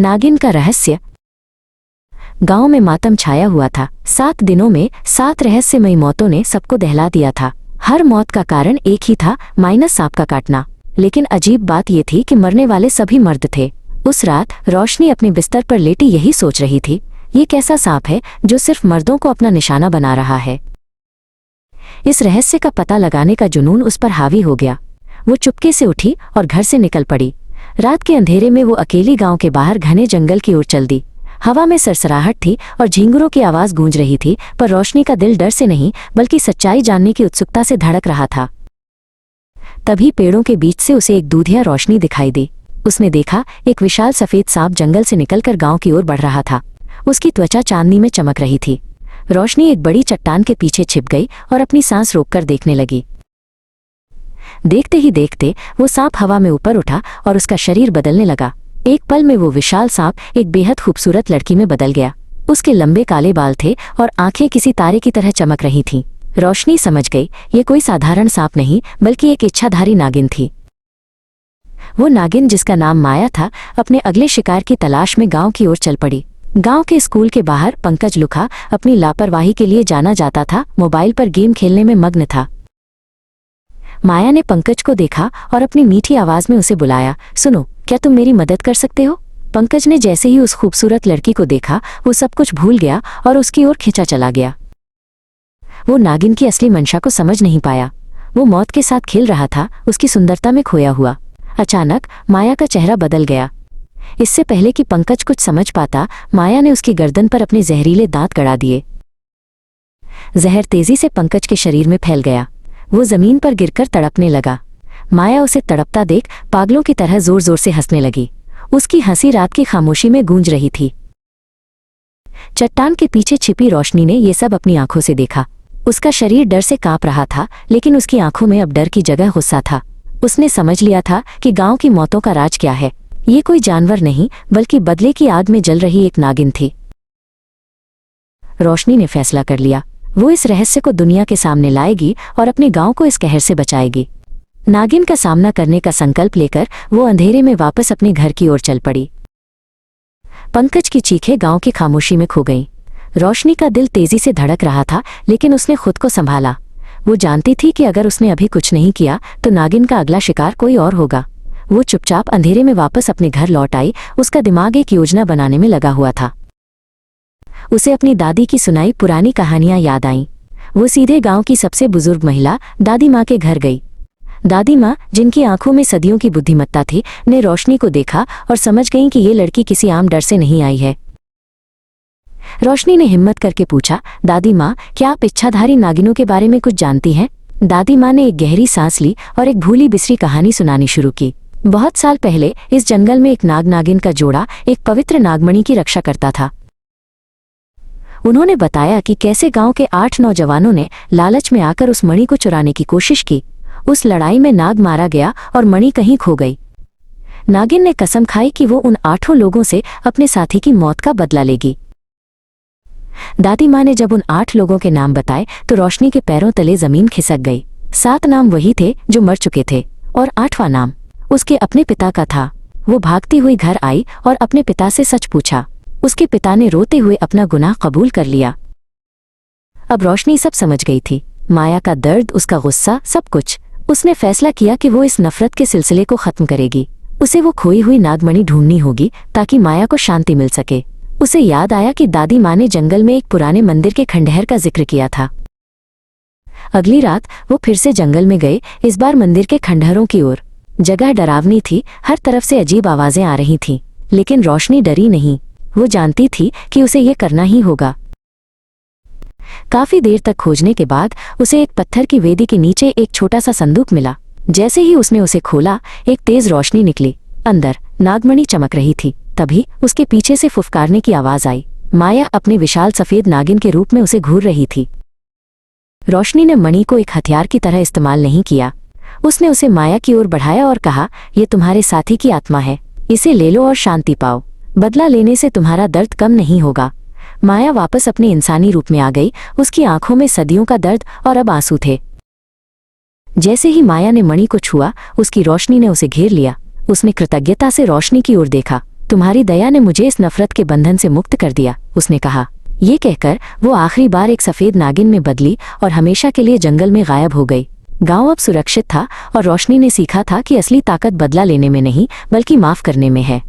नागिन का रहस्य। गांव में मातम छाया हुआ था। 7 दिनों में 7 रहस्यमयी मौतों ने सबको दहला दिया था। हर मौत का कारण एक ही था, माइनस सांप का काटना। लेकिन अजीब बात यह थी कि मरने वाले सभी मर्द थे। उस रात रोशनी अपने बिस्तर पर लेटी यही सोच रही थी, ये कैसा सांप है जो सिर्फ मर्दों को अपना निशाना बना रहा है। इस रहस्य का पता लगाने का जुनून उस पर हावी हो गया। वो चुपके से उठी और घर से निकल पड़ी। रात के अंधेरे में वो अकेली गांव के बाहर घने जंगल की ओर चल दी। हवा में सरसराहट थी और झींगुरों की आवाज गूंज रही थी, पर रोशनी का दिल डर से नहीं बल्कि सच्चाई जानने की उत्सुकता से धड़क रहा था। तभी पेड़ों के बीच से उसे एक दूधिया रोशनी दिखाई दी। उसने देखा एक विशाल सफेद सांप जंगल से निकलकर गांव की ओर बढ़ रहा था। उसकी त्वचा चांदनी में चमक रही थी। रोशनी एक बड़ी चट्टान के पीछे छिप गई और अपनी सांस रोककर देखने लगी। देखते ही देखते वो सांप हवा में ऊपर उठा और उसका शरीर बदलने लगा। एक पल में वो विशाल सांप एक बेहद खूबसूरत लड़की में बदल गया। उसके लंबे काले बाल थे और आंखें किसी तारे की तरह चमक रही थीं। रोशनी समझ गई ये कोई साधारण सांप नहीं बल्कि एक इच्छाधारी नागिन थी। वो नागिन, जिसका नाम माया था, अपने अगले शिकार की तलाश में गांव की ओर चल पड़ी। गांव के स्कूल के बाहर पंकज लुखा अपनी लापरवाही के लिए जाना जाता था, मोबाइल पर गेम खेलने में मग्न था। माया ने पंकज को देखा और अपनी मीठी आवाज में उसे बुलाया, सुनो, क्या तुम मेरी मदद कर सकते हो? पंकज ने जैसे ही उस खूबसूरत लड़की को देखा वो सब कुछ भूल गया और उसकी ओर खिंचा चला गया। वो नागिन की असली मंशा को समझ नहीं पाया। वो मौत के साथ खेल रहा था, उसकी सुंदरता में खोया हुआ। अचानक माया का चेहरा बदल गया। इससे पहले कि पंकज कुछ समझ पाता, माया ने उसकी गर्दन पर अपने जहरीले दांत गड़ा दिए। जहर तेजी से पंकज के शरीर में फैल गया। वो जमीन पर गिरकर तड़पने लगा। माया उसे तड़पता देख पागलों की तरह जोर जोर से हंसने लगी। उसकी हंसी रात की खामोशी में गूंज रही थी। चट्टान के पीछे छिपी रोशनी ने ये सब अपनी आंखों से देखा। उसका शरीर डर से कांप रहा था, लेकिन उसकी आंखों में अब डर की जगह गुस्सा था। उसने समझ लिया था कि गांव की मौतों का राज क्या है। ये कोई जानवर नहीं बल्कि बदले की आग में जल रही एक नागिन थी। रोशनी ने फैसला कर लिया, वो इस रहस्य को दुनिया के सामने लाएगी और अपने गांव को इस कहर से बचाएगी। नागिन का सामना करने का संकल्प लेकर वो अंधेरे में वापस अपने घर की ओर चल पड़ी। पंकज की चीखें गांव की खामोशी में खो गईं। रोशनी का दिल तेजी से धड़क रहा था, लेकिन उसने खुद को संभाला। वो जानती थी कि अगर उसने अभी कुछ नहीं किया तो नागिन का अगला शिकार कोई और होगा। वो चुपचाप अंधेरे में वापस अपने घर लौट आई। उसका दिमाग एक योजना बनाने में लगा हुआ था। उसे अपनी दादी की सुनाई पुरानी कहानियां याद आईं। वो सीधे गांव की सबसे बुजुर्ग महिला दादी माँ के घर गई। दादी माँ, जिनकी आंखों में सदियों की बुद्धिमत्ता थी, ने रोशनी को देखा और समझ गईं कि ये लड़की किसी आम डर से नहीं आई है। रोशनी ने हिम्मत करके पूछा, दादी माँ, क्या आप इच्छाधारी नागिनों के बारे में कुछ जानती हैं? दादी माँ ने एक गहरी सांस ली और एक भूली बिसरी कहानी सुनानी शुरू की। बहुत साल पहले इस जंगल में एक नाग नागिन का जोड़ा एक पवित्र नागमणि की रक्षा करता था। उन्होंने बताया कि कैसे गांव के 8 नौजवानों ने लालच में आकर उस मणि को चुराने की कोशिश की। उस लड़ाई में नाग मारा गया और मणि कहीं खो गई। नागिन ने कसम खाई कि वो उन 8 लोगों से अपने साथी की मौत का बदला लेगी। दादी माँ ने जब उन 8 लोगों के नाम बताए तो रोशनी के पैरों तले जमीन खिसक गई। 7 नाम वही थे जो मर चुके थे और 8वां नाम उसके अपने पिता का था। वो भागती हुई घर आई और अपने पिता से सच पूछा। उसके पिता ने रोते हुए अपना गुनाह कबूल कर लिया। अब रोशनी सब समझ गई थी, माया का दर्द, उसका गुस्सा, सब कुछ। उसने फैसला किया कि वो इस नफरत के सिलसिले को खत्म करेगी। उसे वो खोई हुई नागमणि ढूंढनी होगी ताकि माया को शांति मिल सके। उसे याद आया कि दादी माँ ने जंगल में एक पुराने मंदिर के खंडहर का जिक्र किया था। अगली रात वो फिर से जंगल में गए, इस बार मंदिर के खंडहरों की ओर। जगह डरावनी थी, हर तरफ से अजीब आवाजें आ रही थीं, लेकिन रोशनी डरी नहीं। वो जानती थी कि उसे ये करना ही होगा। काफी देर तक खोजने के बाद उसे एक पत्थर की वेदी के नीचे एक छोटा सा संदूक मिला। जैसे ही उसने उसे खोला, एक तेज रोशनी निकली। अंदर नागमणि चमक रही थी। तभी उसके पीछे से फुफकारने की आवाज आई। माया अपने विशाल सफेद नागिन के रूप में उसे घूर रही थी। रोशनी ने मणि को एक हथियार की तरह इस्तेमाल नहीं किया। उसने उसे माया की ओर बढ़ाया और कहा, यह तुम्हारे साथी की आत्मा है, इसे ले लो और शांति पाओ। बदला लेने से तुम्हारा दर्द कम नहीं होगा। माया वापस अपने इंसानी रूप में आ गई। उसकी आंखों में सदियों का दर्द और अब आंसू थे। जैसे ही माया ने मणि को छुआ, उसकी रोशनी ने उसे घेर लिया। उसने कृतज्ञता से रोशनी की ओर देखा। तुम्हारी दया ने मुझे इस नफरत के बंधन से मुक्त कर दिया, उसने कहा। ये कहकर वो आखिरी बार एक सफ़ेद नागिन में बदली और हमेशा के लिए जंगल में गायब हो गई। गांव अब सुरक्षित था और रोशनी ने सीखा था कि असली ताकत बदला लेने में नहीं बल्कि माफ़ करने में है।